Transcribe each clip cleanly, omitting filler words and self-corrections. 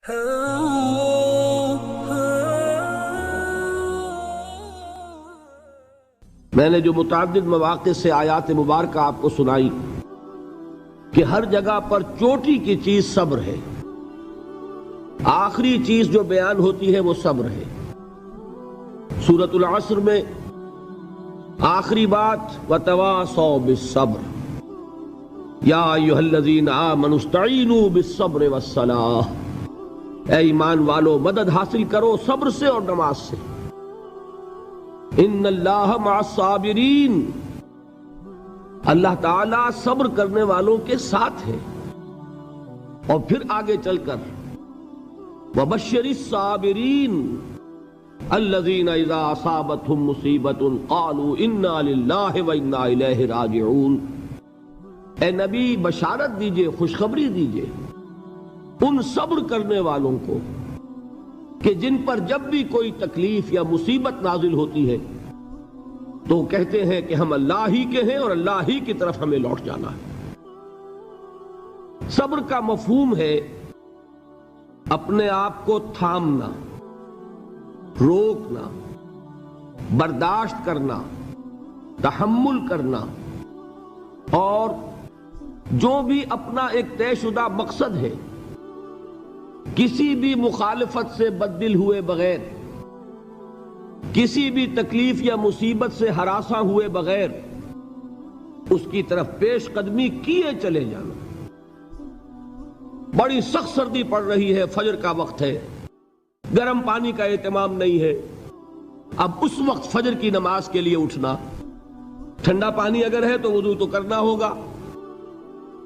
میں نے جو متعدد مواقع سے آیات مبارکہ آپ کو سنائی کہ ہر جگہ پر چوٹی کی چیز صبر ہے، آخری چیز جو بیان ہوتی ہے وہ صبر ہے۔ سورۃ العصر میں آخری بات وَتَوَاصَوْا بِالصَّبْرِ یا ایھا الذین آمنوا استعینوا بالصبر والصلاۃ، اے ایمان والو مدد حاصل کرو صبر سے اور نماز سے۔ ان اللہ مع الصابرین، اللہ تعالیٰ صبر کرنے والوں کے ساتھ ہے۔ اور پھر آگے چل کر وبشر الصابرین الذین اذا اصابتهم مصیبۃ قالوا انا للہ وانا الیہ راجعون، اے نبی بشارت دیجئے، خوشخبری دیجئے ان صبر کرنے والوں کو کہ جن پر جب بھی کوئی تکلیف یا مصیبت نازل ہوتی ہے تو کہتے ہیں کہ ہم اللہ ہی کے ہیں اور اللہ ہی کی طرف ہمیں لوٹ جانا ہے۔ صبر کا مفہوم ہے اپنے آپ کو تھامنا، روکنا، برداشت کرنا، تحمل کرنا، اور جو بھی اپنا ایک طے شدہ مقصد ہے کسی بھی مخالفت سے بددل ہوئے بغیر، کسی بھی تکلیف یا مصیبت سے ہراساں ہوئے بغیر اس کی طرف پیش قدمی کیے چلے جانا۔ بڑی سخت سردی پڑ رہی ہے، فجر کا وقت ہے، گرم پانی کا اہتمام نہیں ہے، اب اس وقت فجر کی نماز کے لیے اٹھنا، ٹھنڈا پانی اگر ہے تو وضو تو کرنا ہوگا،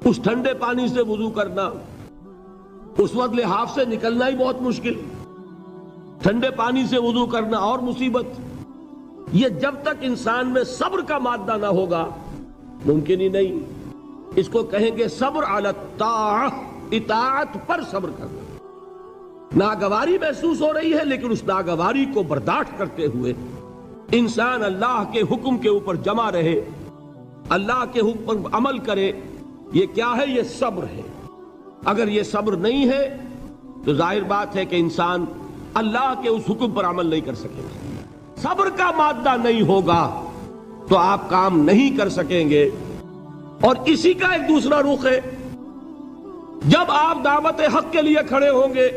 اس ٹھنڈے پانی سے وضو کرنا، اس وقت لحاف سے نکلنا ہی بہت مشکل، ٹھنڈے پانی سے وضو کرنا اور مصیبت۔ یہ جب تک انسان میں صبر کا مادہ نہ ہوگا ممکن ہی نہیں۔ اس کو کہیں گے صبر علی الطاعہ، اطاعت پر صبر کرنا۔ ناگواری محسوس ہو رہی ہے لیکن اس ناگواری کو برداشت کرتے ہوئے انسان اللہ کے حکم کے اوپر جمع رہے، اللہ کے حکم پر عمل کرے۔ یہ کیا ہے؟ یہ صبر ہے۔ اگر یہ صبر نہیں ہے تو ظاہر بات ہے کہ انسان اللہ کے اس حکم پر عمل نہیں کر سکے گا۔ صبر کا مادہ نہیں ہوگا تو آپ کام نہیں کر سکیں گے۔ اور اسی کا ایک دوسرا رخ ہے، جب آپ دعوت حق کے لیے کھڑے ہوں گے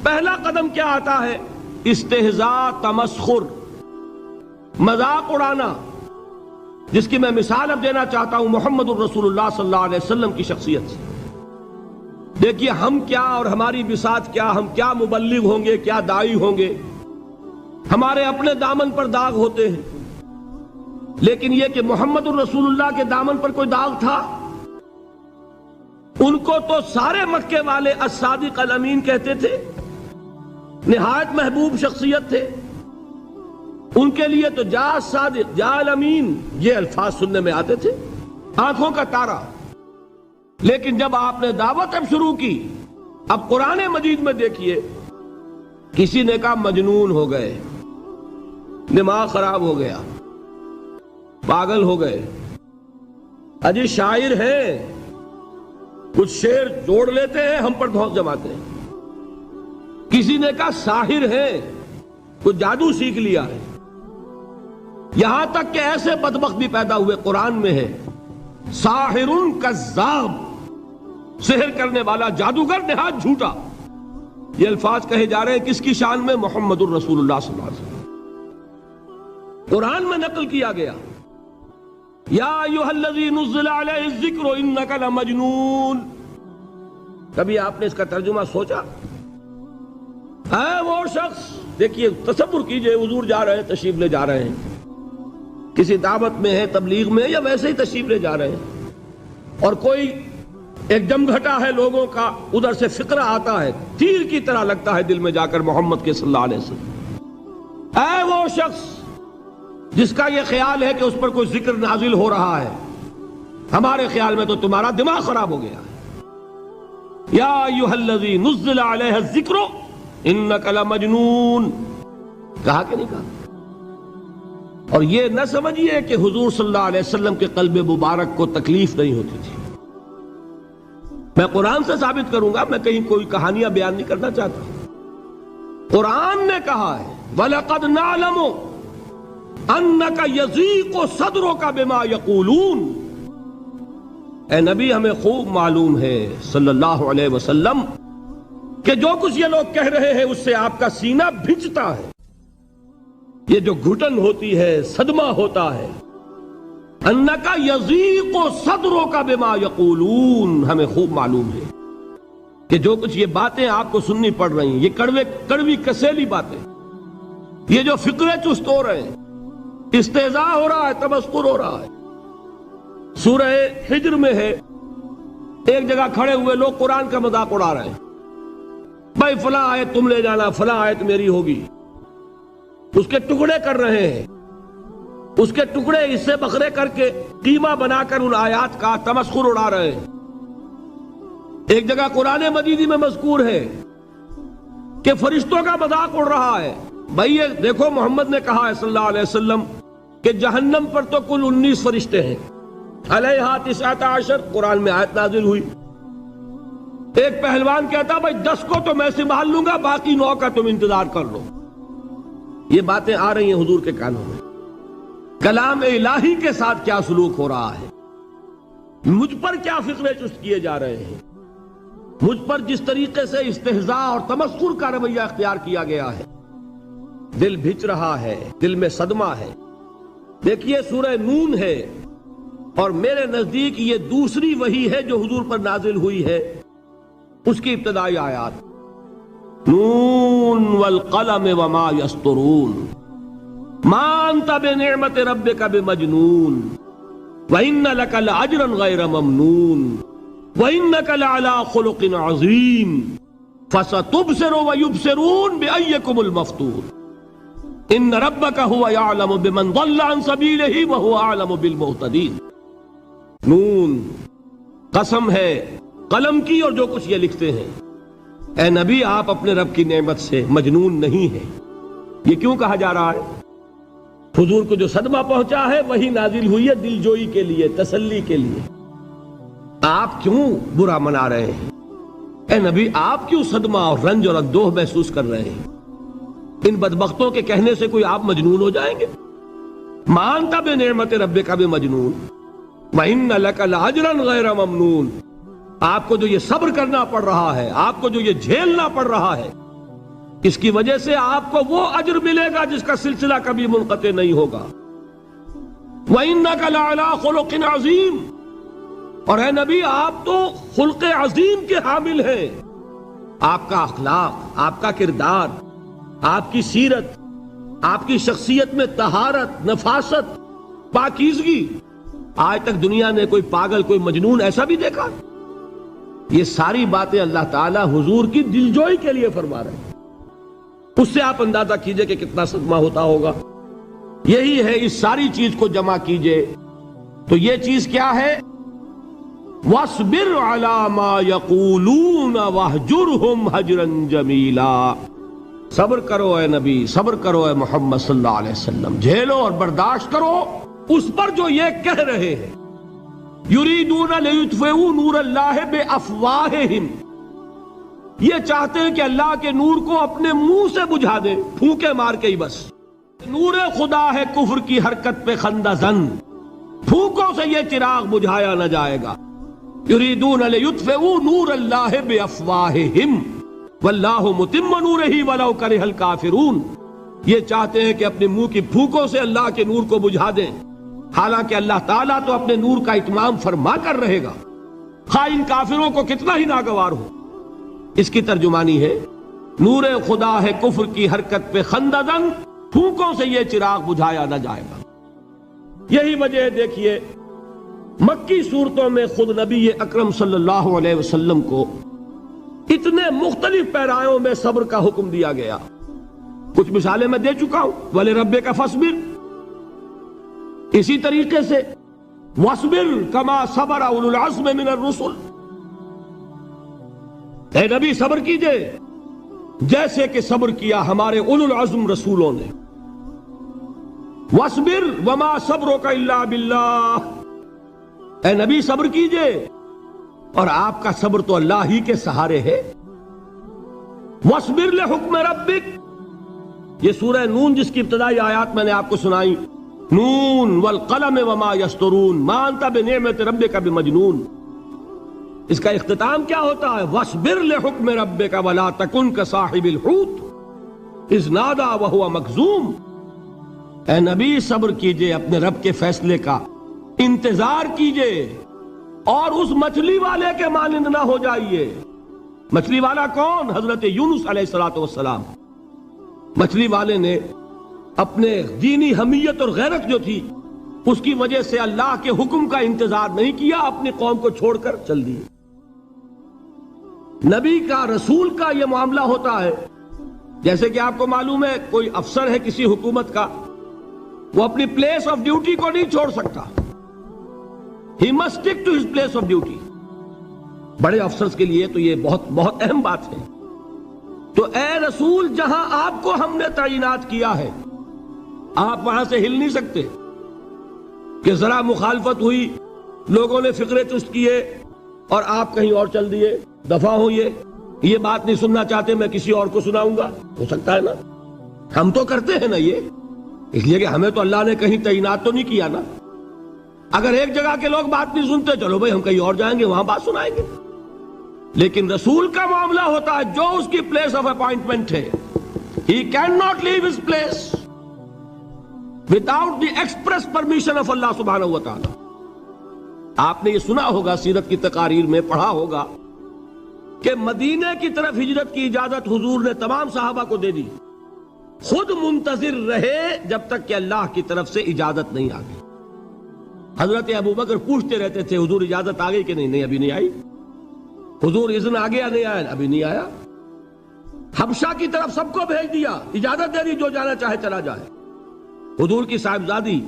پہلا قدم کیا آتا ہے؟ استہزاء، تمسخر، مذاق اڑانا، جس کی میں مثال اب دینا چاہتا ہوں محمد الرسول اللہ صلی اللہ علیہ وسلم کی شخصیت سے۔ دیکھیے ہم کیا اور ہماری بساط کیا، ہم کیا مبلغ ہوں گے، کیا داعی ہوں گے، ہمارے اپنے دامن پر داغ ہوتے ہیں، لیکن یہ کہ محمد الرسول اللہ کے دامن پر کوئی داغ تھا؟ ان کو تو سارے مکے والے الصادق الامین کہتے تھے، نہایت محبوب شخصیت تھے، ان کے لیے تو جا صادق، جا الامین، یہ الفاظ سننے میں آتے تھے، آنکھوں کا تارا۔ لیکن جب آپ نے دعوت اب شروع کی، اب قرآن مجید میں دیکھیے کسی نے کہا مجنون ہو گئے، دماغ خراب ہو گیا، پاگل ہو گئے، اجی شاعر ہیں، کچھ شعر جوڑ لیتے ہیں ہم پر دھوس جماتے ہیں۔ کسی نے کہا ساحر ہیں، کچھ جادو سیکھ لیا ہے، یہاں تک کہ ایسے بدبخت بھی پیدا ہوئے، قرآن میں ہے ساحر کذاب، سحر کرنے والا جادوگر نہایت جھوٹا۔ یہ الفاظ کہے جا رہے ہیں کس کی شان میں؟ محمد الرسول اللہ صلی اللہ علیہ وسلم۔ قرآن میں نقل کیا گیا یا ایھا الذی نزل علیہ الذکر انک لمجنون۔ کبھی آپ نے اس کا ترجمہ سوچا؟ اے وہ شخص، دیکھیے تصور کیجئے حضور جا رہے ہیں، تشریف لے جا رہے ہیں، کسی دعوت میں ہے، تبلیغ میں، یا ویسے ہی تشریف لے جا رہے ہیں، اور کوئی ایک جمگھٹا ہے لوگوں کا، ادھر سے فقرہ آتا ہے، تیر کی طرح لگتا ہے دل میں جا کر محمد کے صلی اللہ علیہ وسلم۔ اے وہ شخص جس کا یہ خیال ہے کہ اس پر کوئی ذکر نازل ہو رہا ہے، ہمارے خیال میں تو تمہارا دماغ خراب ہو گیا ہے۔ یا ایھا الذی نزل علیہ الذکر انک لمجنون، کہا کہ نہیں کہا؟ اور یہ نہ سمجھیے کہ حضور صلی اللہ علیہ وسلم کے قلب مبارک کو تکلیف نہیں ہوتی تھی۔ میں قرآن سے ثابت کروں گا، میں کہیں کوئی کہانیاں بیان نہیں کرنا چاہتا. قرآن نے کہا ہے وَلَقَدْ نَعْلَمُ أَنَّكَ يَضِيقُ صَدْرُكَ بِمَا يَقُولُونَ. اے نبی ہمیں خوب معلوم ہے صلی اللہ علیہ وسلم کہ جو کچھ یہ لوگ کہہ رہے ہیں اس سے آپ کا سینہ بھنجتا ہے. یہ جو گھٹن ہوتی ہے، صدمہ ہوتا ہے. انکا یضیق صدرک بما یقولون، ہمیں خوب معلوم ہے کہ جو کچھ یہ باتیں آپ کو سننی پڑ رہی ہیں، یہ کڑوی کسیلی باتیں، یہ جو فقرے چست ہو رہے ہیں، استہزاء ہو رہا ہے، تمسخر ہو رہا ہے. سورہ حجر میں ہے، ایک جگہ کھڑے ہوئے لوگ قرآن کا مذاق اڑا رہے ہیں. بھائی فلاں آیت تم لے جانا، فلاں آیت میری ہوگی. اس کے ٹکڑے کر رہے ہیں، اس کے ٹکڑے حصے بکھرے کر کے قیمہ بنا کر ان آیات کا تمسخر اڑا رہے ہیں. ایک جگہ قرآن مجید میں مذکور ہے کہ فرشتوں کا مذاق اڑ رہا ہے. بھائی یہ دیکھو محمد نے کہا ہے صلی اللہ علیہ وسلم کہ جہنم پر تو کل 19 فرشتے ہیں، علیہا 19 قرآن میں آیت نازل ہوئی. ایک پہلوان کہتا بھائی 10 کو تو میں سنبھال لوں گا، باقی 9 کا تم انتظار کر لو. یہ باتیں آ رہی ہیں حضور کے کانوں میں. کلام الہی کے ساتھ کیا سلوک ہو رہا ہے، مجھ پر کیا فقرے چست کیے جا رہے ہیں، مجھ پر جس طریقے سے استہزاء اور تمسخر کا رویہ اختیار کیا گیا ہے. دل بھج رہا ہے، دل میں صدمہ ہے. دیکھیے سورہ نون ہے، اور میرے نزدیک یہ دوسری وحی ہے جو حضور پر نازل ہوئی ہے. اس کی ابتدائی آیات نون والقلم وما یسطرون ما انت بنعمت ربک بمجنون وَإِنَّ لَكَ لَأَجْرًا غَيْرَ مَمْنُونٍ وَإِنَّكَ لَعَلَىٰ خُلُقٍ عَظِيمٍ فَسَتُبْصِرُ وَيُبْصِرُونَ بِأَيِّكُمُ الْمَفْتُونُ إِنَّ رَبَّكَ هُوَ يَعْلَمُ بِمَنْ ضَلَّ عَنْ سَبِيلِهِ وَهُوَ أَعْلَمُ بِالْمُهْتَدِينَ. نون، قسم ہے قلم کی اور جو کچھ یہ لکھتے ہیں. اے نبی آپ اپنے رب کی نعمت سے مجنون نہیں ہیں. یہ کیوں کہا جا رہا ہے؟ حضور کو جو صدمہ پہنچا ہے وہی نازل ہوئی ہے دل جوئی کے لیے، تسلی کے لیے. آپ کیوں برا منا رہے ہیں؟ اے نبی آپ کیوں صدمہ اور رنج اور اندوہ محسوس کر رہے ہیں؟ ان بدبختوں کے کہنے سے کوئی آپ مجنون ہو جائیں گے؟ مانتا بے نعمت ربک بمجنون وَإِنَّ لَكَ لَأَجْرًا غَيْرَ مَمْنُونٍ. آپ کو جو یہ صبر کرنا پڑ رہا ہے، آپ کو جو یہ جھیلنا پڑ رہا ہے، اس کی وجہ سے آپ کو وہ اجر ملے گا جس کا سلسلہ کبھی منقطع نہیں ہوگا. وَإِنَّكَ لَعَلَىٰ خُلُقٍ عَظِيمٍ. اور اے نبی آپ تو خلق عظیم کے حامل ہیں. آپ کا اخلاق، آپ کا کردار، آپ کی سیرت، آپ کی شخصیت میں طہارت، نفاست، پاکیزگی، آج تک دنیا نے کوئی پاگل، کوئی مجنون ایسا بھی دیکھا؟ یہ ساری باتیں اللہ تعالی حضور کی دلجوئی کے لیے فرما رہے ہیں. اس سے آپ اندازہ کیجئے کہ کتنا صدمہ ہوتا ہوگا. یہی ہے، اس ساری چیز کو جمع کیجئے تو یہ چیز کیا ہے؟ وَاصْبِرْ عَلَىٰ مَا يَقُولُونَ وَاهْجُرْهُمْ هَجْرًا جَمِيلًا. صبر کرو اے نبی، صبر کرو اے محمد صلی اللہ علیہ وسلم، جھیلو اور برداشت کرو اس پر جو یہ کہہ رہے ہیں. یریدون لیطفئوا نور اللہ بافواہہم. یہ چاہتے ہیں کہ اللہ کے نور کو اپنے منہ سے بجھا دیں، پھونکے مار کے ہی بس. نور خدا ہے کفر کی حرکت پہ خندہ زن، پھونکوں سے یہ چراغ بجھایا نہ جائے گا. یریدون لیطفئوا نور اللہ بافواہہم واللہ متم نورہ ولو کرہ الکافرون. یہ چاہتے ہیں کہ اپنے منہ کی پھونکوں سے اللہ کے نور کو بجھا دیں، حالانکہ اللہ تعالیٰ تو اپنے نور کا اتمام فرما کر رہے گا، خواہ ان کافروں کو کتنا ہی ناگوار ہو. اس کی ترجمانی ہے نور خدا ہے کفر کی حرکت پہ خندہ زن، پھونکوں سے یہ چراغ بجھایا نہ جائے گا. یہی وجہ دیکھیے مکی صورتوں میں خود نبی اکرم صلی اللہ علیہ وسلم کو اتنے مختلف پیرایوں میں صبر کا حکم دیا گیا. کچھ مثالیں میں دے چکا ہوں. وَلِرَبِّكَ فَاصْبِرْ، اسی طریقے سے وَاصْبِرْ كَمَا صَبَرَ أُولُو الْعَزْمِ مِنَ الرُّسُلِ. اے نبی صبر کیجئے جیسے کہ صبر کیا ہمارے اولو العزم رسولوں نے. وَاصْبِرْ وَمَا صَبْرُكَ إِلَّا بِاللَّهِ. اے نبی صبر کیجئے اور آپ کا صبر تو اللہ ہی کے سہارے ہے۔ وَاصْبِرْ لِحُکْمِ رَبِّكَ، یہ سورہ نون جس کی ابتدائی آیات میں نے آپ کو سنائی، نون والقلم وما یسطرون ما انت بنعمت ربک بمجنون، اس کا اختتام کیا ہوتا ہے؟ وَاصْبِرْ لِحُکْمِ رَبِّكَ وَلَا تَكُنْ كَصَاحِبِ الْحُوتِ اِذْ نَادَىٰ وَهُوَ مَكْظُومٌ، اے نبی صبر کیجئے اپنے رب کے فیصلے کا، انتظار کیجئے اور اس مچھلی والے کے مانند نہ ہو جائیے۔ مچھلی والا کون؟ حضرت یونس علیہ السلام۔ مچھلی والے نے اپنے دینی حمیت اور غیرت جو تھی اس کی وجہ سے اللہ کے حکم کا انتظار نہیں کیا، اپنی قوم کو چھوڑ کر چل دیے۔ نبی کا، رسول کا یہ معاملہ ہوتا ہے، جیسے کہ آپ کو معلوم ہے کوئی افسر ہے کسی حکومت کا، وہ اپنی پلیس آف ڈیوٹی کو نہیں چھوڑ سکتا، He must stick to his place of duty۔ بڑے افسرز کے لیے تو یہ بہت بہت اہم بات ہے۔ تو اے رسول، جہاں آپ کو ہم نے تعینات کیا ہے آپ وہاں سے ہل نہیں سکتے کہ ذرا مخالفت ہوئی، لوگوں نے فقرے چست کیے اور آپ کہیں اور چل دیے، دفع ہوئیے، یہ بات نہیں سننا چاہتے، میں کسی اور کو سناؤں گا۔ ہو سکتا ہے نا؟ ہم تو کرتے ہیں نا یہ، اس لیے کہ ہمیں تو اللہ نے کہیں تعینات تو نہیں کیا نا۔ اگر ایک جگہ کے لوگ بات نہیں سنتے، چلو بھائی ہم کہیں اور جائیں گے، وہاں بات سنائیں گے۔ لیکن رسول کا معاملہ ہوتا ہے جو اس کی پلیس آف اپوائنٹمنٹ ہے، he cannot leave his place without the express permission of Allah سبحانہ وتعالی۔ آپ نے یہ سنا ہوگا، سیرت کی تقاریر میں پڑھا ہوگا کہ مدینے کی طرف ہجرت کی اجازت حضور نے تمام صحابہ کو دے دی، خود منتظر رہے جب تک کہ اللہ کی طرف سے اجازت نہیں آ گئی۔ حضرت ابوبکر پوچھتے رہتے تھے حضور اجازت آ گئی کہ نہیں؟ نہیں ابھی نہیں آئی۔ حضور اذن آ گیا؟ نہیں آیا، ابھی نہیں آیا۔ حبشہ کی طرف سب کو بھیج دیا، اجازت دے دی جو جانا چاہے چلا جائے۔ حضور کی صاحبزادی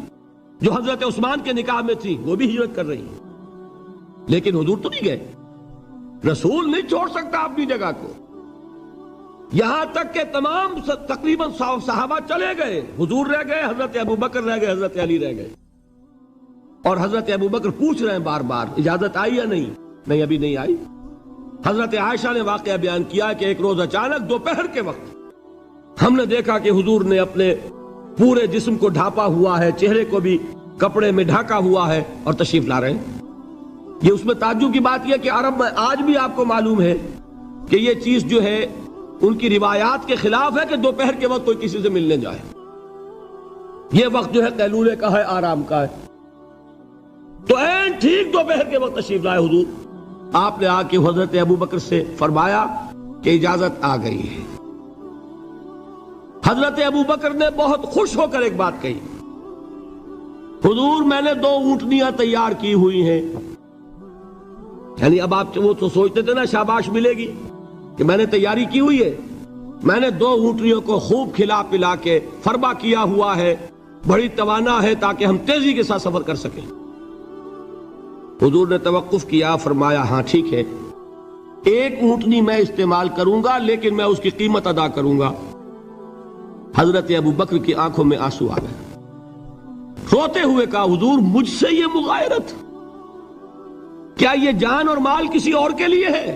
جو حضرت عثمان کے نکاح میں تھی وہ بھی ہجرت کر رہی، لیکن حضور تو نہیں گئے۔ رسول نہیں چھوڑ سکتا اپنی جگہ کو، یہاں تک کہ تمام تقریباً صحابہ چلے گئے، حضور رہ گئے، حضرت ابوبکر رہ گئے، حضرت علی رہ گئے، اور حضرت ابوبکر پوچھ رہے ہیں بار بار اجازت آئی یا نہیں؟ نہیں ابھی نہیں آئی۔ حضرت عائشہ نے واقعہ بیان کیا کہ ایک روز اچانک دوپہر کے وقت ہم نے دیکھا کہ حضور نے اپنے پورے جسم کو ڈھانپا ہوا ہے، چہرے کو بھی کپڑے میں ڈھانکا ہوا ہے اور تشریف لا رہے ہیں۔ یہ اس میں تعجب کی بات یہ کہ عرب میں آج بھی آپ کو معلوم ہے کہ یہ چیز جو ہے ان کی روایات کے خلاف ہے کہ دوپہر کے وقت کوئی کسی سے ملنے جائے۔ یہ وقت جو ہے قیلولے کا ہے، آرام کا ہے۔ تو این ٹھیک دوپہر کے وقت تشریف لائے حضور، آپ نے آ کے حضرت ابوبکر سے فرمایا کہ اجازت آ گئی ہے۔ حضرت ابوبکر نے بہت خوش ہو کر ایک بات کہی، حضور میں نے 2 اونٹنیاں تیار کی ہوئی ہیں۔ یعنی اب آپ وہ تو سوچتے تھے نا شاباش ملے گی کہ میں نے تیاری کی ہوئی ہے، میں نے 2 اونٹنیوں کو خوب کھلا پلا کے فربا کیا ہوا ہے، بڑی توانا ہے تاکہ ہم تیزی کے ساتھ سفر کر سکیں۔ حضور نے توقف کیا، فرمایا ہاں ٹھیک ہے، 1 اونٹنی میں استعمال کروں گا لیکن میں اس کی قیمت ادا کروں گا۔ حضرت ابوبکر کی آنکھوں میں آنسو آ گئے، روتے ہوئے کہا حضور مجھ سے یہ مغایرت، کیا یہ جان اور مال کسی اور کے لیے ہے؟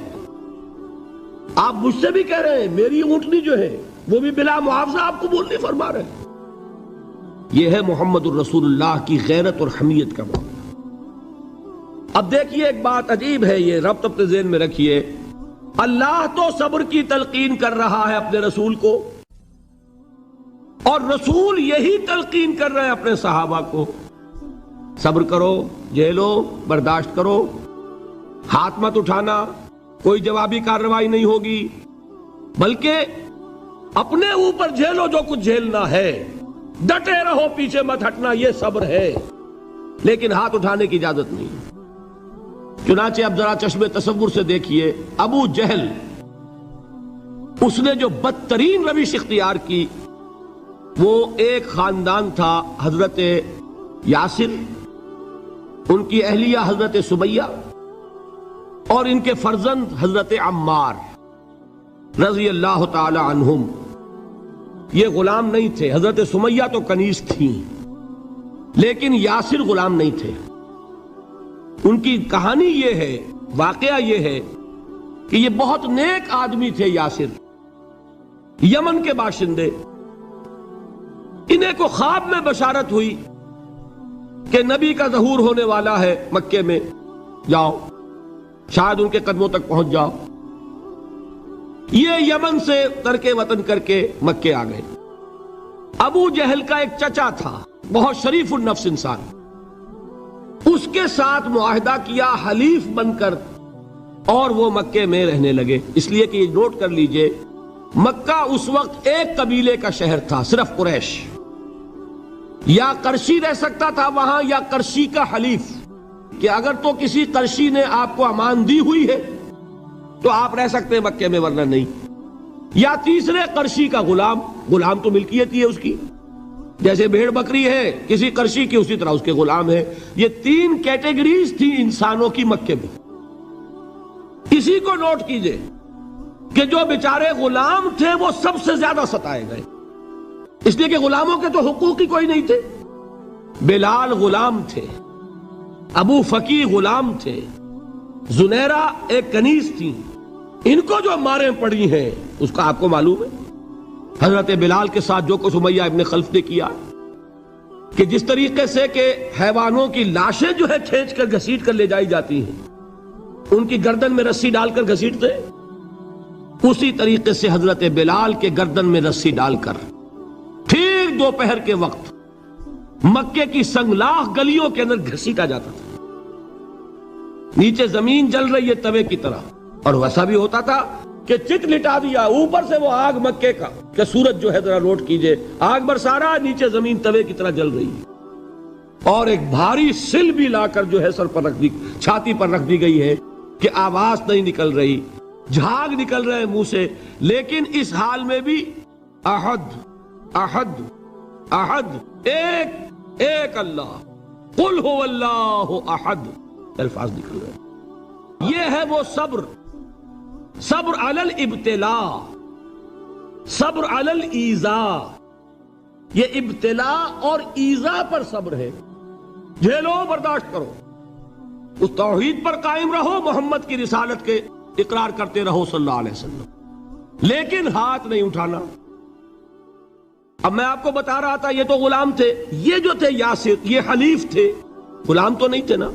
آپ مجھ سے بھی کہہ رہے ہیں میری اونٹنی جو ہے وہ بھی بلا معاوضہ آپ قبول نہیں فرما رہے۔ یہ ہے محمد الرسول اللہ کی غیرت اور حمیت کا معاملہ۔ اب دیکھیے ایک بات عجیب ہے، یہ ربط اپنے ذہن میں رکھیے، اللہ تو صبر کی تلقین کر رہا ہے اپنے رسول کو، اور رسول یہی تلقین کر رہے ہیں اپنے صحابہ کو، صبر کرو، جھیلو، برداشت کرو، ہاتھ مت اٹھانا، کوئی جوابی کارروائی نہیں ہوگی، بلکہ اپنے اوپر جھیلو جو کچھ جھیلنا ہے، ڈٹے رہو، پیچھے مت ہٹنا، یہ صبر ہے، لیکن ہاتھ اٹھانے کی اجازت نہیں۔ چنانچہ اب ذرا چشم تصور سے دیکھیے، ابو جہل اس نے جو بدترین روش اختیار کی، وہ ایک خاندان تھا حضرت یاسر، ان کی اہلیہ حضرت سمیہ اور ان کے فرزند حضرت عمار رضی اللہ تعالی عنہم۔ یہ غلام نہیں تھے، حضرت سمیہ تو کنیز تھیں لیکن یاسر غلام نہیں تھے۔ ان کی کہانی یہ ہے واقعہ یہ ہے کہ یہ بہت نیک آدمی تھے یاسر، یمن کے باشندے. انہیں کو خواب میں بشارت ہوئی کہ نبی کا ظہور ہونے والا ہے مکے میں، جاؤ شاید ان کے قدموں تک پہنچ جاؤ. یہ یمن سے ترک وطن کر کے مکے آ گئے. ابو جہل کا ایک چچا تھا، بہت شریف النفس انسان، اس کے ساتھ معاہدہ کیا حلیف بن کر، اور وہ مکے میں رہنے لگے. اس لیے کہ یہ نوٹ کر لیجئے، مکہ اس وقت ایک قبیلے کا شہر تھا، صرف قریش. یا قرشی رہ سکتا تھا وہاں، یا قرشی کا حلیف، کہ اگر تو کسی قرشی نے آپ کو امان دی ہوئی ہے تو آپ رہ سکتے ہیں مکے میں، ورنہ نہیں. یا تیسرے قرشی کا غلام، غلام تو ملکیت ہی ہے اس کی، جیسے بھیڑ بکری ہے کسی قرشی کی، اسی طرح اس کے غلام ہے. یہ 3 کیٹیگریز تھی انسانوں کی مکے میں. اسی کو نوٹ کیجئے کہ جو بیچارے غلام تھے وہ سب سے زیادہ ستائے گئے، اس لیے کہ غلاموں کے تو حقوق ہی کوئی نہیں تھے. بلال غلام تھے، ابو فقی غلام تھے، زنیرہ ایک کنیز تھی. ان کو جو ماریں پڑی ہیں اس کا آپ کو معلوم ہے. حضرت بلال کے ساتھ جو کچھ امیہ ابن خلف نے کیا، کہ جس طریقے سے کہ حیوانوں کی لاشیں جو ہے کھینچ کر گھسیٹ کر لے جائی جاتی ہیں، ان کی گردن میں رسی ڈال کر گھسیٹتے، اسی طریقے سے حضرت بلال کے گردن میں رسی ڈال کر ٹھیک دوپہر کے وقت مکے کی سنگلاخ گلیوں کے اندر گھسیٹا جاتا تھا. نیچے زمین جل رہی ہے توے کی طرح، اور ویسا بھی ہوتا تھا کہ چت لٹا دیا، اوپر سے وہ آگ مکے کا، کہ سورج جو ہے ذرا نوٹ کیجئے، آگ برسا رہا، نیچے زمین توے کی طرح جل رہی ہے. اور ایک بھاری سل بھی لا کر جو ہے سر پر رکھ دی، چھاتی پر رکھ دی گئی ہے کہ آواز نہیں نکل رہی، جھاگ نکل رہے منہ سے. لیکن اس حال میں بھی احد احد احد، ایک ایک اللہ، قل هو اللہ احد، الفاظ نکل رہے. یہ ہے وہ صبر، صبر علی الابتلاء، صبر علی الایذاء. یہ ابتلاء اور ایذاء پر صبر ہے. جھیلو، برداشت کرو، اس توحید پر قائم رہو، محمد کی رسالت کے اقرار کرتے رہو صلی اللہ علیہ وسلم، لیکن ہاتھ نہیں اٹھانا. اب میں آپ کو بتا رہا تھا یہ تو غلام تھے، یہ جو تھے یاسر یہ حلیف تھے، غلام تو نہیں تھے نا.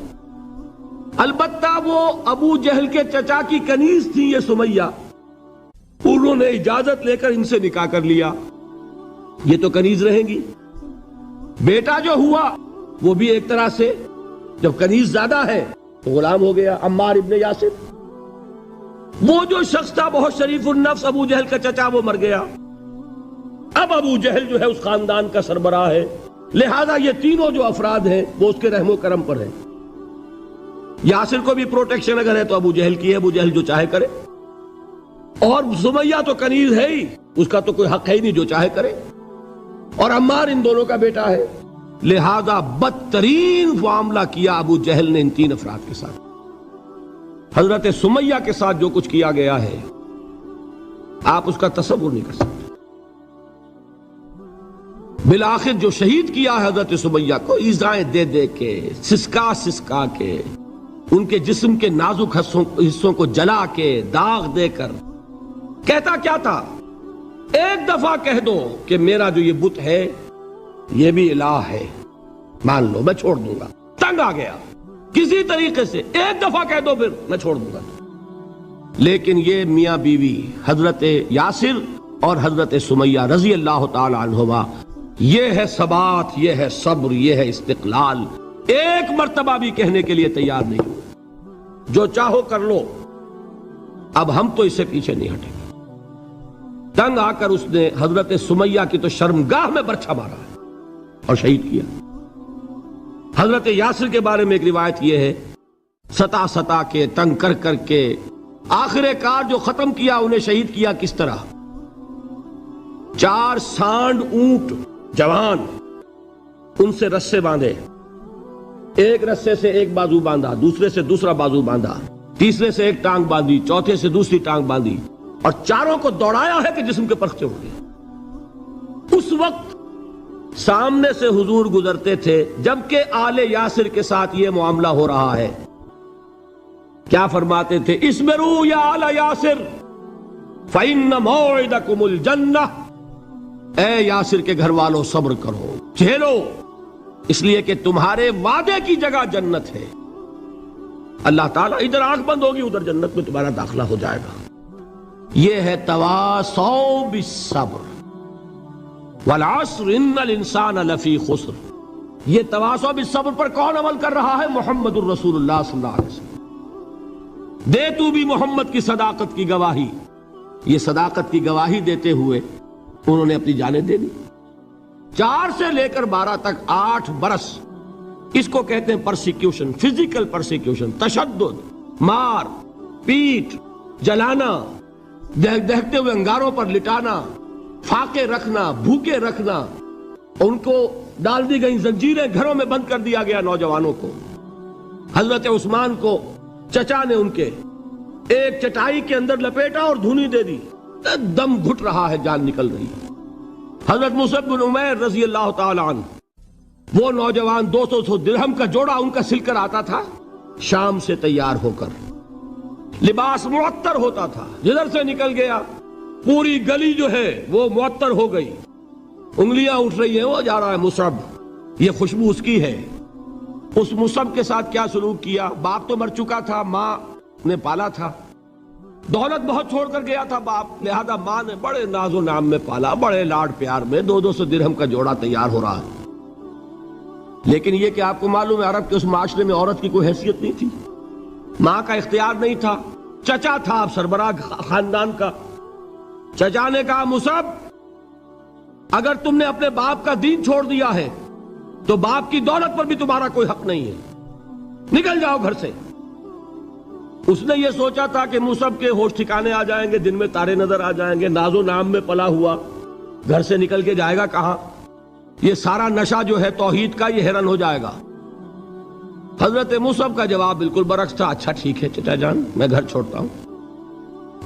البتہ وہ ابو جہل کے چچا کی کنیز تھی یہ سمیہ، انہوں نے اجازت لے کر ان سے نکاح کر لیا. یہ تو کنیز رہیں گی. بیٹا جو ہوا وہ بھی ایک طرح سے، جب کنیز زیادہ ہے تو غلام ہو گیا، عمار ابن یاسر. وہ جو شخص تھا بہت شریف النفس ابو جہل کا چچا، وہ مر گیا. اب ابو جہل جو ہے اس خاندان کا سربراہ ہے، لہذا یہ تینوں جو افراد ہیں وہ اس کے رحم و کرم پر ہیں. یاسر کو بھی پروٹیکشن اگر ہے تو ابو جہل کی ہے، ابو جہل جو چاہے کرے. اور سمیہ تو کنیز ہے ہی، اس کا تو کوئی حق ہے ہی نہیں، جو چاہے کرے. اور عمار ان دونوں کا بیٹا ہے، لہذا بدترین معاملہ کیا ابو جہل نے ان 3 افراد کے ساتھ. حضرت سمیہ کے ساتھ جو کچھ کیا گیا ہے آپ اس کا تصور نہیں کر سکتے. بالآخر جو شہید کیا ہے حضرت سمیہ کو، ایذائیں دے دے کے، سسکا سسکا کے، ان کے جسم کے نازک حصوں کو جلا کے، داغ دے کر. کہتا کیا تھا؟ ایک دفعہ کہہ دو کہ میرا جو یہ بت ہے یہ بھی الہ ہے، مان لو میں چھوڑ دوں گا. تنگ آ گیا، کسی طریقے سے ایک دفعہ کہہ دو پھر میں چھوڑ دوں گا. لیکن یہ میاں بیوی حضرت یاسر اور حضرت سمیہ رضی اللہ تعالی عنہما، یہ ہے ثبات، یہ ہے صبر، یہ ہے استقلال. ایک مرتبہ بھی کہنے کے لیے تیار نہیں ہوئے، جو چاہو کر لو، اب ہم تو اس سے پیچھے نہیں ہٹیں گے. تنگ آ کر اس نے حضرت سمیہ کی تو شرمگاہ میں برچھا مارا ہے اور شہید کیا. حضرت یاسر کے بارے میں ایک روایت یہ ہے، ستا ستا کے، تنگ کر کر کے، آخر کار جو ختم کیا، انہیں شہید کیا کس طرح؟ 4 سانڈ اونٹ جوان، ان سے رسے باندھے، ایک رسے سے ایک بازو باندھا، دوسرے سے دوسرا بازو باندھا، تیسرے سے ایک ٹانگ باندھی، چوتھے سے دوسری ٹانگ باندھی، اور چاروں کو دوڑایا ہے کہ جسم کے پرخچے ہو گئے. اس وقت سامنے سے حضور گزرتے تھے جبکہ آل یاسر کے ساتھ یہ معاملہ ہو رہا ہے. کیا فرماتے تھے؟ اسبروا یا آل یاسر فإن موعدکم الجنہ، اے یاسر کے گھر والوں صبر کرو، جھیلو، اس لیے کہ تمہارے وعدے کی جگہ جنت ہے۔ اللہ تعالیٰ ادھر آنکھ بند ہوگی ادھر جنت میں تمہارا داخلہ ہو جائے گا۔ یہ ہے تواصوا بالصبر والعصر ان الانسان لفی خسر۔ یہ تواصوا بالصبر پر کون عمل کر رہا ہے؟ محمد الرسول اللہ صلی اللہ علیہ وسلم۔ دے تو بھی محمد کی صداقت کی گواہی۔ یہ صداقت کی گواہی دیتے ہوئے انہوں نے اپنی جانیں دے دی۔ 4 سے لے کر 12 تک 8 برس، اس کو کہتے ہیں پرسیکیوشن، فزیکل پرسیکیوشن، تشدد، مار پیٹ، جلانا، دہتے ہوئے انگاروں پر لٹانا، فاقے رکھنا، بھوکے رکھنا، ان کو ڈال دی گئی زنجیریں، گھروں میں بند کر دیا گیا نوجوانوں کو۔ حضرت عثمان کو چچا نے ان کے ایک چٹائی کے اندر لپیٹا اور دھونی دے دی، دم گھٹ رہا ہے، جان نکل رہی ہے۔ حضرت مصعب بن عمیر رضی اللہ تعالی عنہ، وہ نوجوان 200 درہم کا جوڑا ان کا سل کر آتا تھا شام سے تیار ہو کر، لباس معطر ہوتا تھا، جدھر سے نکل گیا پوری گلی جو ہے وہ معطر ہو گئی، انگلیاں اٹھ رہی ہیں، وہ جا رہا ہے مصعب، یہ خوشبو اس کی ہے۔ اس مصعب کے ساتھ کیا سلوک کیا؟ باپ تو مر چکا تھا، ماں نے پالا تھا، دولت بہت چھوڑ کر گیا تھا باپ، لہذا ماں نے بڑے ناز و نام میں پالا، بڑے لاڈ پیار میں، 200 درہم کا جوڑا تیار ہو رہا ہے۔ لیکن یہ کہ آپ کو معلوم ہے عرب کے اس معاشرے میں عورت کی کوئی حیثیت نہیں تھی، ماں کا اختیار نہیں تھا، چچا تھا اب سربراہ خاندان کا۔ چچا نے کہا مصعب اگر تم نے اپنے باپ کا دین چھوڑ دیا ہے تو باپ کی دولت پر بھی تمہارا کوئی حق نہیں ہے، نکل جاؤ گھر سے۔ اس نے یہ سوچا تھا کہ مصعب کے ہوش ٹھکانے آ جائیں گے، دن میں تارے نظر آ جائیں گے، ناز و نام میں پلا ہوا گھر سے نکل کے جائے گا کہاں، یہ سارا نشہ جو ہے توحید کا یہ حیران ہو جائے گا۔ حضرت مصعب کا جواب بالکل برعکس تھا، اچھا ٹھیک ہے چچا جان، میں گھر چھوڑتا ہوں۔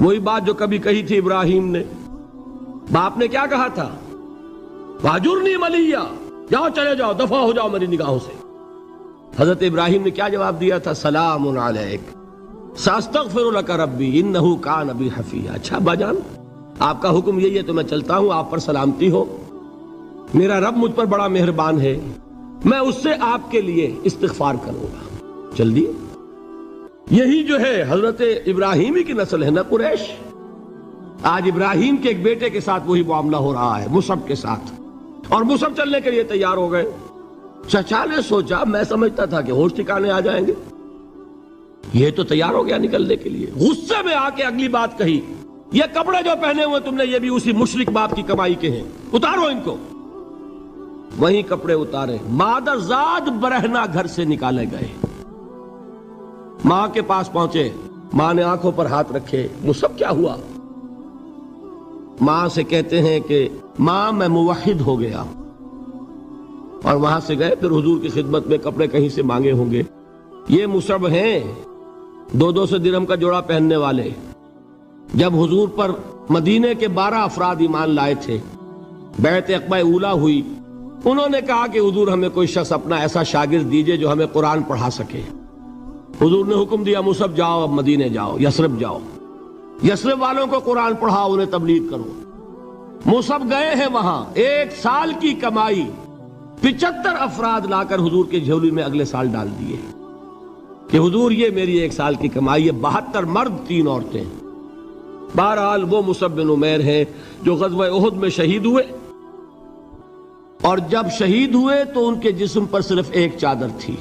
وہی بات جو کبھی کہی تھی ابراہیم نے، باپ نے کیا کہا تھا؟ واجرنی ملیہ، جاؤ چلے جاؤ، دفع ہو جاؤ میری نگاہوں سے۔ حضرت ابراہیم نے کیا جواب دیا تھا؟ سلام علیک ساستغفر لک ربی انہ کان بی حفیہ۔ اچھا ابا جان آپ کا حکم یہی ہے تو میں چلتا ہوں، آپ پر سلامتی ہو، میرا رب مجھ پر بڑا مہربان ہے، میں اس سے آپ کے لیے استغفار کروں گا۔ جلدی، یہی جو ہے حضرت ابراہیمی کی نسل ہے نا قریش۔ آج ابراہیم کے ایک بیٹے کے ساتھ وہی معاملہ ہو رہا ہے، مصعب کے ساتھ، اور مصعب چلنے کے لیے تیار ہو گئے۔ چچا نے سوچا، میں سمجھتا تھا کہ ہوش ٹھکانے آ جائیں گے، یہ تو تیار ہو گیا نکلنے کے لیے۔ غصے میں آ کے اگلی بات کہی، یہ کپڑے جو پہنے ہوئے تم نے یہ بھی اسی مشرک باپ کی کمائی کے ہیں، اتارو ان کو۔ وہیں کپڑے اتارے، مادر زاد برہنہ گھر سے نکالے گئے۔ ماں کے پاس پہنچے، ماں نے آنکھوں پر ہاتھ رکھے، مصعب کیا ہوا؟ ماں سے کہتے ہیں کہ ماں میں موحد ہو گیا، اور وہاں سے گئے، پھر حضور کی خدمت میں کپڑے کہیں سے مانگے ہوں گے۔ یہ مصعب ہیں 200 درہم کا جوڑا پہننے والے۔ جب حضور پر مدینے کے 12 افراد ایمان لائے تھے، بیعت عقبہ اولیٰ ہوئی، انہوں نے کہا کہ حضور ہمیں کوئی شخص اپنا ایسا شاگرد دیجئے جو ہمیں قرآن پڑھا سکے۔ حضور نے حکم دیا مصعب جاؤ، اب مدینے جاؤ، یثرب جاؤ، یثرب والوں کو قرآن پڑھاؤ، انہیں تبلیغ کرو۔ مصعب گئے ہیں وہاں، 1 سال کی کمائی 75 افراد لا کر حضور کے جھولی میں اگلے سال ڈال دیے کہ حضور یہ میری 1 سال کی کمائی ہے، 72 مرد 3 عورتیں۔ بہرحال وہ مصعب بن عمیر ہیں جو غزوہ احد میں شہید ہوئے، اور جب شہید ہوئے تو ان کے جسم پر صرف ایک چادر تھی۔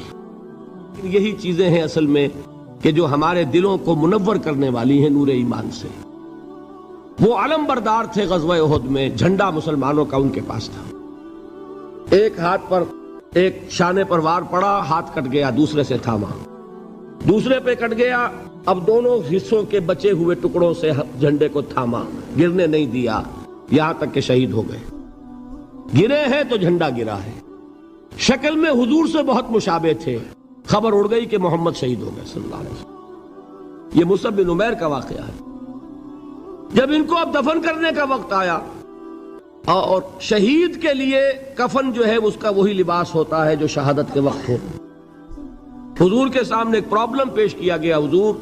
یہی چیزیں ہیں اصل میں کہ جو ہمارے دلوں کو منور کرنے والی ہیں نور ایمان سے۔ وہ علم بردار تھے غزوہ احد میں، جھنڈا مسلمانوں کا ان کے پاس تھا۔ ایک ہاتھ پر ایک شانے پر وار پڑا، ہاتھ کٹ گیا، دوسرے سے تھاما، دوسرے پہ کٹ گیا، اب دونوں حصوں کے بچے ہوئے ٹکڑوں سے جھنڈے کو تھاما، گرنے نہیں دیا، یہاں تک کہ شہید ہو گئے۔ گرے ہیں تو جھنڈا گرا ہے۔ شکل میں حضور سے بہت مشابہ تھے، خبر اڑ گئی کہ محمد شہید ہو گئے صلی اللہ علیہ وسلم۔ یہ مصعب بن عمیر کا واقعہ ہے۔ جب ان کو اب دفن کرنے کا وقت آیا، اور شہید کے لیے کفن جو ہے اس کا وہی لباس ہوتا ہے جو شہادت کے وقت ہو، حضور کے سامنے ایک پرابلم پیش کیا گیا. حضور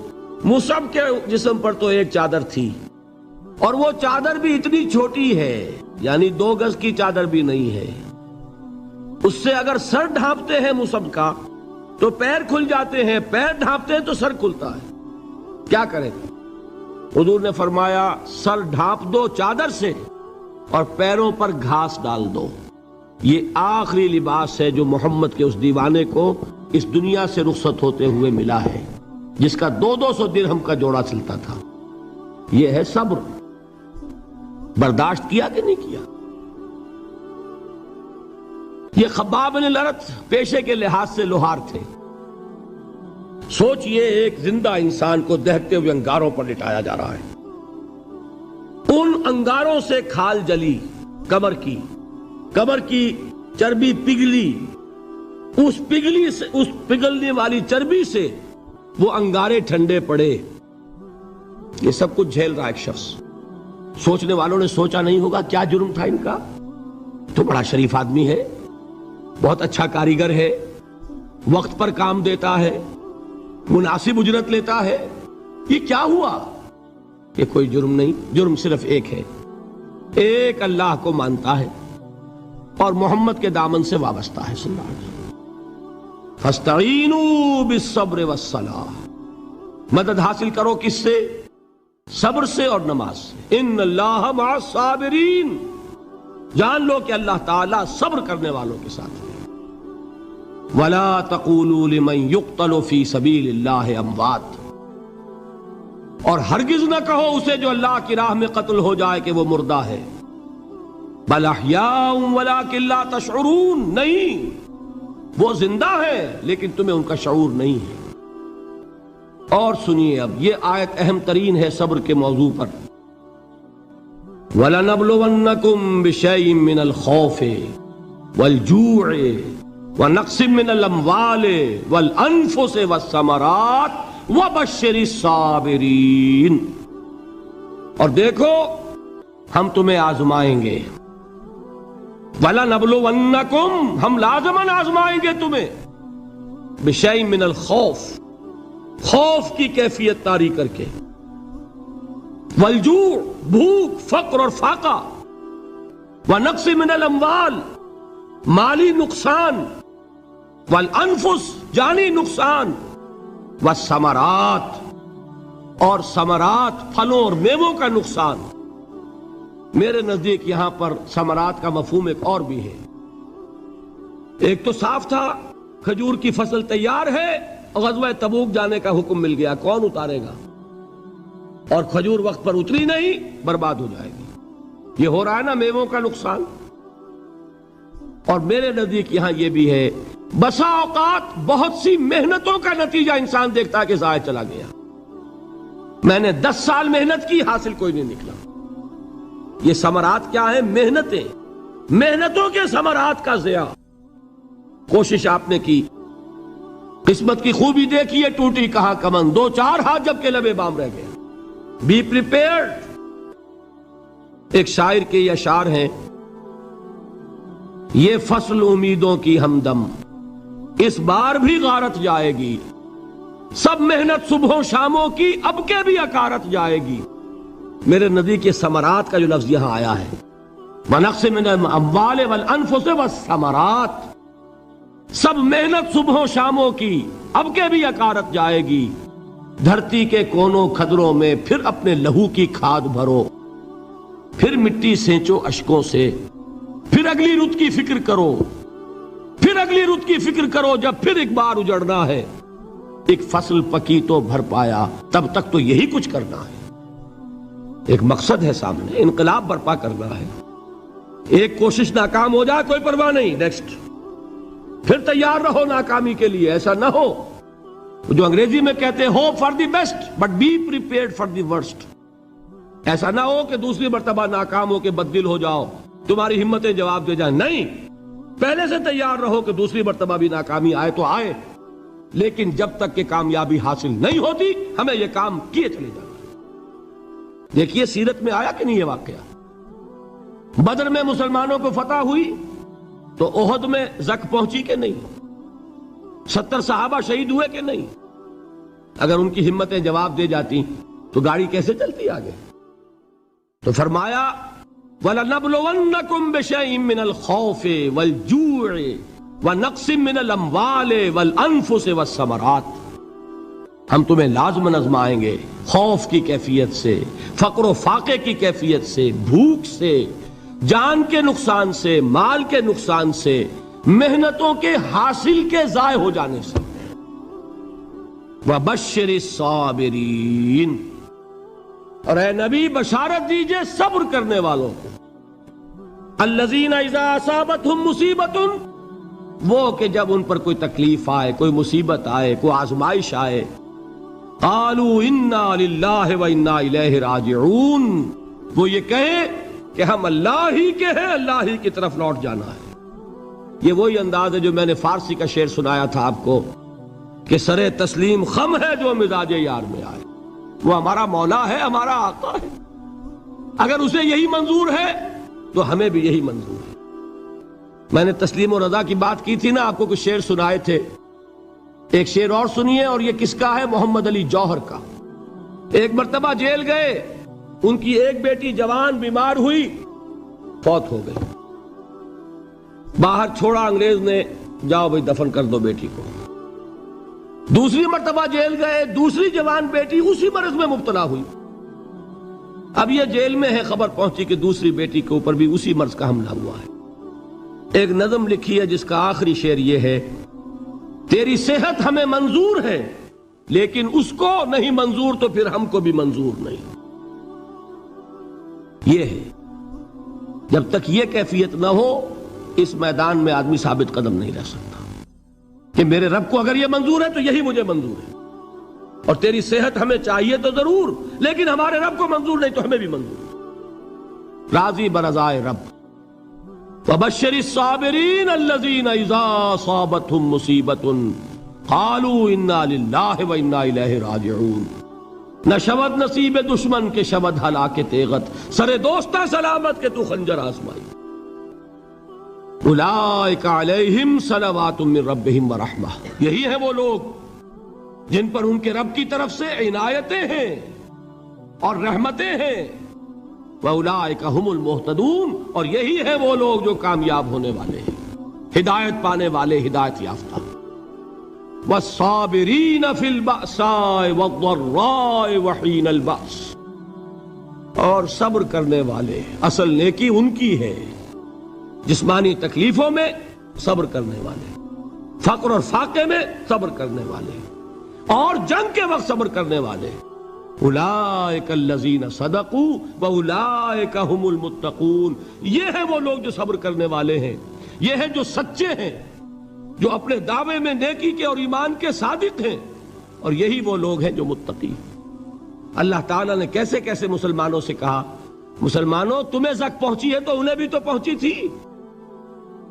مصعب کے جسم پر تو ایک چادر تھی اور وہ چادر بھی اتنی چھوٹی ہے، یعنی 2 گز کی چادر بھی نہیں ہے. اس سے اگر سر ڈھانپتے ہیں مصعب کا تو پیر کھل جاتے ہیں، پیر ڈھانپتے ہیں تو سر کھلتا ہے. کیا کریں؟ حضور نے فرمایا سر ڈھانپ دو چادر سے اور پیروں پر گھاس ڈال دو. یہ آخری لباس ہے جو محمد کے اس دیوانے کو اس دنیا سے رخصت ہوتے ہوئے ملا ہے، جس کا 200 درہم کا جوڑا چلتا تھا. یہ ہے صبر. برداشت کیا کہ نہیں کیا؟ یہ خباب بن الارت پیشے کے لحاظ سے لوہار تھے. سوچئے ایک زندہ انسان کو دہتے ہوئے انگاروں پر لٹایا جا رہا ہے. ان انگاروں سے کھال جلی کمر کی چربی پگھلی. اس پگھلنے والی چربی سے وہ انگارے ٹھنڈے پڑے. یہ سب کچھ جھیل رہا ایک شخص. سوچنے والوں نے سوچا نہیں ہوگا کیا جرم تھا ان کا؟ تو بڑا شریف آدمی ہے، بہت اچھا کاریگر ہے، وقت پر کام دیتا ہے، مناسب اجرت لیتا ہے. یہ کیا ہوا؟ یہ کوئی جرم نہیں. جرم صرف ایک ہے، ایک اللہ کو مانتا ہے اور محمد کے دامن سے وابستہ ہے صلی اللہ علیہ وسلم. فاستعینوا بالصبر والصلاۃ. مدد حاصل کرو کس سے؟ صبر سے اور نماز سے. ان اللہ مع الصابرین. جان لو کہ اللہ تعالیٰ صبر کرنے والوں کے ساتھ ہے. وَلَا تَقُولُوا لِمَنْ يُقْتَلُ فِي سَبِيلِ اللَّهِ أَمْوَاتٌ. اور ہرگز نہ کہو اسے جو اللہ کی راہ میں قتل ہو جائے کہ وہ مردہ ہے. بَلْ أَحْيَاءٌ وَلَكِنْ لَا تَشْعُرُونَ. نہیں، وہ زندہ ہے لیکن تمہیں ان کا شعور نہیں ہے. اور سنیے اب یہ آیت اہم ترین ہے صبر کے موضوع پر. وَلَنَبْلُوَنَّكُمْ بِشَيْءٍ مِّنَ الْخَوْفِ وَالْجُوعِ وَنَقْصٍ مِّنَ الْأَمْوَالِ وَالْأَنفُسِ وَالثَّمَرَاتِ وَبَشِّرِ الصَّابِرِينَ. اور دیکھو ہم تمہیں آزمائیں گے. وَلَنَبْلُوَنَّكُمْ. ہم لازماً آزمائیں گے تمہیں. بِشَيْءٍ مِّنَ الْخَوْفِ. خوف کی کیفیت طاری کر کے. والجوع. بھوک، فقر اور فاقہ. ونقص من الاموال. مالی نقصان. والانفس. جانی نقصان. والثمرات. اور ثمرات، پھلوں اور میووں کا نقصان. میرے نزدیک یہاں پر ثمرات کا مفہوم ایک اور بھی ہے. ایک تو صاف تھا کھجور کی فصل تیار ہے، غزوہ تبوک جانے کا حکم مل گیا، کون اتارے گا؟ اور کھجور وقت پر اتری نہیں، برباد ہو جائے گی. یہ ہو رہا ہے نا میووں کا نقصان. اور میرے نزدیک یہاں یہ بھی ہے، بسا اوقات بہت سی محنتوں کا نتیجہ انسان دیکھتا ہے کہ ضائع چلا گیا. میں نے 10 سال محنت کی، حاصل کوئی نہیں نکلا. یہ ثمرات کیا ہے؟ محنتیں. محنتوں کے ثمرات کا ضیاع. کوشش آپ نے کی، قسمت کی خوبی دیکھیے، ٹوٹی کہاں کمن. 2-4 ہاتھ جب کے لبے بام رہ گئے. Be prepared. ایک شاعر کے یہ اشعار ہیں، یہ فصل امیدوں کی ہمدم اس بار بھی غارت جائے گی. سب محنت صبحوں شاموں کی اب کے بھی اکارت جائے گی. میرے نزدیک یہ ثمرات کا جو لفظ یہاں آیا ہے، وَنَقْصٍ مِّنَ الْأَمْوَالِ وَالْأَنفُسِ وَالثَّمَرَاتِ. سب محنت صبحوں شاموں کی اب کے بھی اکارت جائے گی. دھرتی کے کونوں کھدروں میں پھر اپنے لہو کی کھاد بھرو، پھر مٹی سینچو اشکوں سے، پھر اگلی رت کی فکر کرو، پھر اگلی رت کی فکر کرو. جب پھر ایک بار اجڑنا ہے، ایک فصل پکی تو بھر پایا، تب تک تو یہی کچھ کرنا ہے. ایک مقصد ہے سامنے، انقلاب برپا کرنا ہے. ایک کوشش ناکام ہو جائے کوئی پرواہ نہیں، نیکسٹ. پھر تیار رہو ناکامی کے لیے. ایسا نہ ہو جو انگریزی میں کہتے ہیں hope for the best but be prepared for the worst. ایسا نہ ہو کہ دوسری مرتبہ ناکام ہو کے بددل ہو جاؤ، تمہاری ہمتیں جواب دے جائیں. نہیں، پہلے سے تیار رہو کہ دوسری مرتبہ بھی ناکامی آئے تو آئے، لیکن جب تک کہ کامیابی حاصل نہیں ہوتی ہمیں یہ کام کیے چلے جانا. دیکھیے سیرت میں آیا کہ نہیں یہ واقعہ. بدر میں مسلمانوں کو فتح ہوئی تو احد میں زک پہنچی کہ نہیں؟ 70 صحابہ شہید ہوئے کہ نہیں؟ اگر ان کی ہمتیں جواب دے جاتی تو گاڑی کیسے چلتی آگے؟ تو فرمایا وَلَنَبْلُوَنَّكُمْ بِشَيْءٍ مِّنَ الْخَوْفِ وَالْجُوعِ وَنَقْصٍ مِّنَ الْأَمْوَالِ وَالْأَنفُسِ وَالثَّمَرَاتِ، ہم تمہیں لازماً آزمائیں گے خوف کی کیفیت سے، فقر و فاقے کی کیفیت سے، بھوک سے، جان کے نقصان سے، مال کے نقصان سے، محنتوں کے حاصل کے ضائع ہو جانے سے۔ وَبَشِّرِ الصَّابِرِينَ، اور اے نبی بشارت دیجئے صبر کرنے والوں کو۔ الَّذِينَ إِذَا أَصَابَتْهُمْ مُصِيبَةٌ، وہ کہ جب ان پر کوئی تکلیف آئے، کوئی مصیبت آئے، کوئی آزمائش آئے، قالوا انا للہ وانا الیہ راجعون، وہ یہ کہیں کہ ہم اللہ ہی کے ہیں، اللہ ہی کی طرف لوٹ جانا ہے۔ یہ وہی انداز ہے جو میں نے فارسی کا شعر سنایا تھا آپ کو کہ سرے تسلیم خم ہے جو مزاج یار میں آئے۔ وہ ہمارا مولا ہے، ہمارا آقا ہے، اگر اسے یہی منظور ہے تو ہمیں بھی یہی منظور ہے۔ میں نے تسلیم و رضا کی بات کی تھی نا، آپ کو کچھ شعر سنائے تھے، ایک شعر اور سنیے، اور یہ کس کا ہے؟ محمد علی جوہر کا۔ ایک مرتبہ جیل گئے، ان کی ایک بیٹی جوان بیمار ہوئی، فوت ہو گئی، باہر چھوڑا انگریز نے، جاؤ بھائی دفن کر دو بیٹی کو۔ دوسری مرتبہ جیل گئے، دوسری جوان بیٹی اسی مرض میں مبتلا ہوئی، اب یہ جیل میں ہے، خبر پہنچی کہ دوسری بیٹی کے اوپر بھی اسی مرض کا حملہ ہوا ہے۔ ایک نظم لکھی ہے جس کا آخری شعر یہ ہے، تیری صحت ہمیں منظور ہے لیکن اس کو نہیں منظور تو پھر ہم کو بھی منظور نہیں۔ یہ ہے، جب تک یہ کیفیت نہ ہو اس میدان میں آدمی ثابت قدم نہیں رہ سکتا کہ میرے رب کو اگر یہ منظور ہے تو یہی مجھے منظور ہے، اور تیری صحت ہمیں چاہیے تو ضرور لیکن ہمارے رب کو منظور نہیں تو ہمیں بھی منظور۔ راضی برضائے رب۔ وَبَشِّرِ الصَّابِرِينَ الَّذِينَ إِذَا أَصَابَتْهُمْ مُصِيبَةٌ قَالُوا إِنَّا لِلَّهِ وَإِنَّا إِلَيْهِ رَاجِعُونَ، نہ شود نصیب دشمن کے شود ہلاک تیغت، سر دوستہ سلامت کے تو خنجر آزمائی۔ اولئک علیہم صلوات من ربہم ورحمہ، یہی ہیں وہ لوگ جن پر ان کے رب کی طرف سے عنایتیں ہیں اور رحمتیں ہیں۔ وَأُولَئِكَ هُمُ الْمُهْتَدُونَ، اور یہی ہے وہ لوگ جو کامیاب ہونے والے ہیں، ہدایت پانے والے، ہدایت یافتہ۔ وَالصَّابِرِينَ فِي الْبَأْسَاءِ وَالضَّرَّاءِ وَحِينَ الْبَأْسِ، اور صبر کرنے والے، اصل نیکی ان کی ہے، جسمانی تکلیفوں میں صبر کرنے والے، فقر اور فاقے میں صبر کرنے والے، اور جنگ کے وقت صبر کرنے والے۔ اولئک الذین صدقوا واولئک هم المتقون، یہ ہیں وہ لوگ جو صبر کرنے والے ہیں، یہ ہیں جو سچے ہیں، جو اپنے دعوے میں نیکی کے اور ایمان کے صادق ہیں، اور یہی وہ لوگ ہیں جو متقی۔ اللہ تعالیٰ نے کیسے کیسے مسلمانوں سے کہا، مسلمانوں تمہیں زک پہنچی ہے تو انہیں بھی تو پہنچی تھی،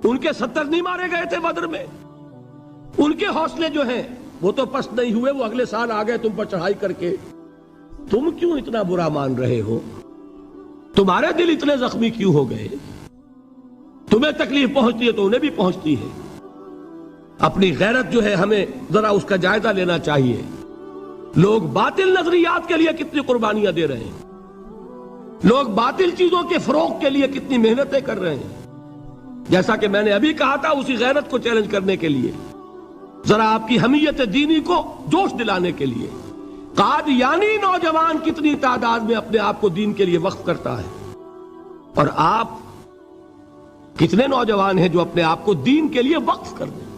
ان کے 70 نہیں مارے گئے تھے بدر میں، ان کے حوصلے جو ہیں وہ تو پست نہیں ہوئے، وہ اگلے سال آ گئے تم پر چڑھائی کر کے، تم کیوں اتنا برا مان رہے ہو؟ تمہارے دل اتنے زخمی کیوں ہو گئے؟ تمہیں تکلیف پہنچتی ہے تو انہیں بھی پہنچتی ہے۔ اپنی غیرت جو ہے ہمیں ذرا اس کا جائزہ لینا چاہیے۔ لوگ باطل نظریات کے لیے کتنی قربانیاں دے رہے ہیں، لوگ باطل چیزوں کے فروغ کے لیے کتنی محنتیں کر رہے ہیں۔ جیسا کہ میں نے ابھی کہا تھا، اسی غیرت کو چیلنج کرنے کے لیے، ذرا آپ کی حمیت دینی کو جوش دلانے کے لیے، قادیانی نوجوان کتنی تعداد میں اپنے آپ کو دین کے لیے وقف کرتا ہے، اور آپ کتنے نوجوان ہیں جو اپنے آپ کو دین کے لیے وقف کر دیں،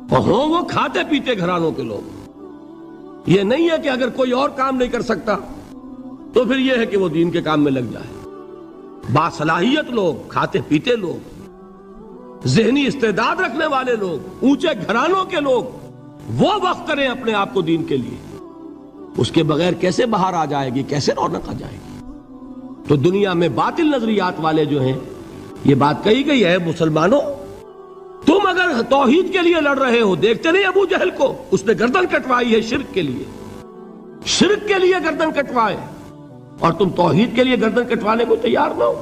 اور ہوں وہ کھاتے پیتے گھرانوں کے لوگ۔ یہ نہیں ہے کہ اگر کوئی اور کام نہیں کر سکتا تو پھر یہ ہے کہ وہ دین کے کام میں لگ جائے۔ باصلاحیت لوگ، کھاتے پیتے لوگ، ذہنی استعداد رکھنے والے لوگ، اونچے گھرانوں کے لوگ، وہ وقف کریں اپنے آپ کو دین کے لیے۔ اس کے بغیر کیسے باہر آ جائے گی، کیسے رونق آ جائے گی؟ تو دنیا میں باطل نظریات والے جو ہیں، یہ بات کہی گئی ہے، مسلمانوں تم اگر توحید کے لیے لڑ رہے ہو، دیکھتے نہیں ابو جہل کو، اس نے گردن کٹوائی ہے شرک کے لیے، شرک کے لیے گردن کٹوائے، اور تم توحید کے لیے گردن کٹوانے کو تیار نہ ہو۔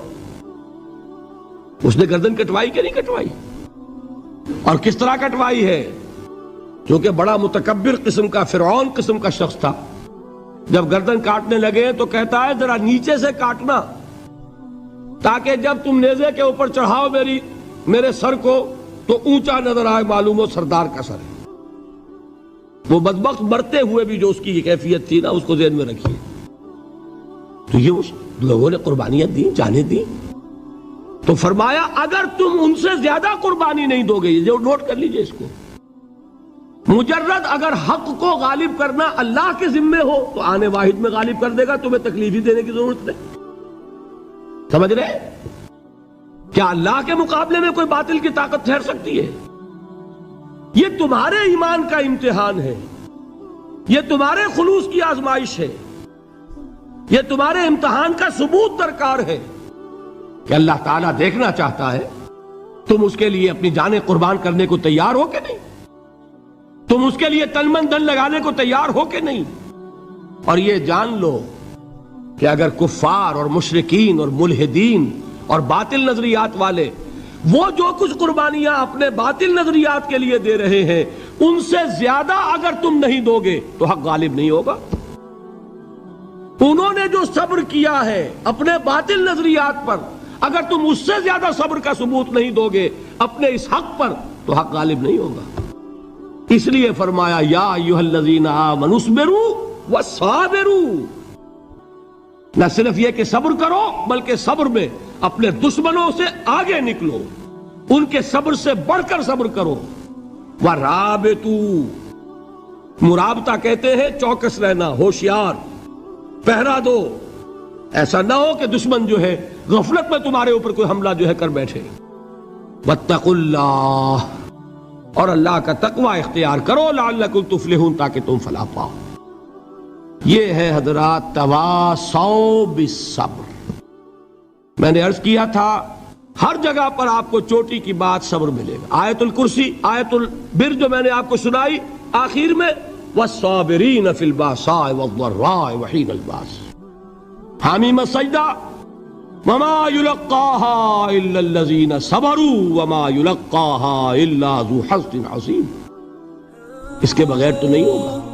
اس نے گردن کٹوائی کہ نہیں کٹوائی؟ اور کس طرح کٹوائی ہے؟ چونکہ بڑا متکبر قسم کا، فرعون قسم کا شخص تھا، جب گردن کاٹنے لگے تو کہتا ہے ذرا نیچے سے کاٹنا، تاکہ جب تم نیزے کے اوپر چڑھاؤ میرے سر کو تو اونچا نظر آئے، معلوم ہو سردار کا سر ہے۔ وہ بدبخت مرتے ہوئے بھی جو اس کی یہ کیفیت تھی نا، اس کو ذہن میں رکھیے۔ تو یہ اس لوگوں نے قربانیاں دی، جانیں دی، تو فرمایا اگر تم ان سے زیادہ قربانی نہیں دو گے، یہ جو نوٹ کر لیجئے اس کو، مجرد اگر حق کو غالب کرنا اللہ کے ذمے ہو تو آنے واحد میں غالب کر دے گا، تمہیں تکلیف ہی دینے کی ضرورت نہیں۔ سمجھ رہے؟ کیا اللہ کے مقابلے میں کوئی باطل کی طاقت ٹھہر سکتی ہے؟ یہ تمہارے ایمان کا امتحان ہے، یہ تمہارے خلوص کی آزمائش ہے، یہ تمہارے امتحان کا ثبوت درکار ہے کہ اللہ تعالیٰ دیکھنا چاہتا ہے تم اس کے لیے اپنی جانیں قربان کرنے کو تیار ہو کہ نہیں، تم اس کے لیے تن من دھن لگانے کو تیار ہو کہ نہیں۔ اور یہ جان لو کہ اگر کفار اور مشرکین اور ملحدین اور باطل نظریات والے وہ جو کچھ قربانیاں اپنے باطل نظریات کے لیے دے رہے ہیں، ان سے زیادہ اگر تم نہیں دو گے تو حق غالب نہیں ہوگا۔ انہوں نے جو صبر کیا ہے اپنے باطل نظریات پر، اگر تم اس سے زیادہ صبر کا ثبوت نہیں دو گے اپنے اس حق پر تو حق غالب نہیں ہوگا۔ اس لیے فرمایا یا ایھا الذین آمنوا اصبروا وصابروا، نہ صرف یہ کہ صبر کرو بلکہ صبر میں اپنے دشمنوں سے آگے نکلو، ان کے صبر سے بڑھ کر صبر کرو۔ وَرَابِطُوا، مرابطہ کہتے ہیں چوکس رہنا، ہوشیار، پہرا دو، ایسا نہ ہو کہ دشمن جو ہے غفلت میں تمہارے اوپر کوئی حملہ جو ہے کر بیٹھے۔ وَاتَّقُوا اللَّهَ، اور اللہ کا تقوی اختیار کرو، لعلکم تفلحون، تاکہ تم فلاح پاؤ۔ یہ ہے حضرات تواصوا بالصبر۔ میں نے عرض کیا تھا ہر جگہ پر آپ کو چوٹی کی بات صبر ملے گا۔ آیت الکرسی، آیت البر جو میں نے آپ کو سنائی آخر میں، والصابرین فی الباساء والضراء وحین الباس، حامیم السجدہ، وما یلقاها الا الذین صبروا وما یلقاها الا ذو حظ عظیم، اس کے بغیر تو نہیں ہوگا۔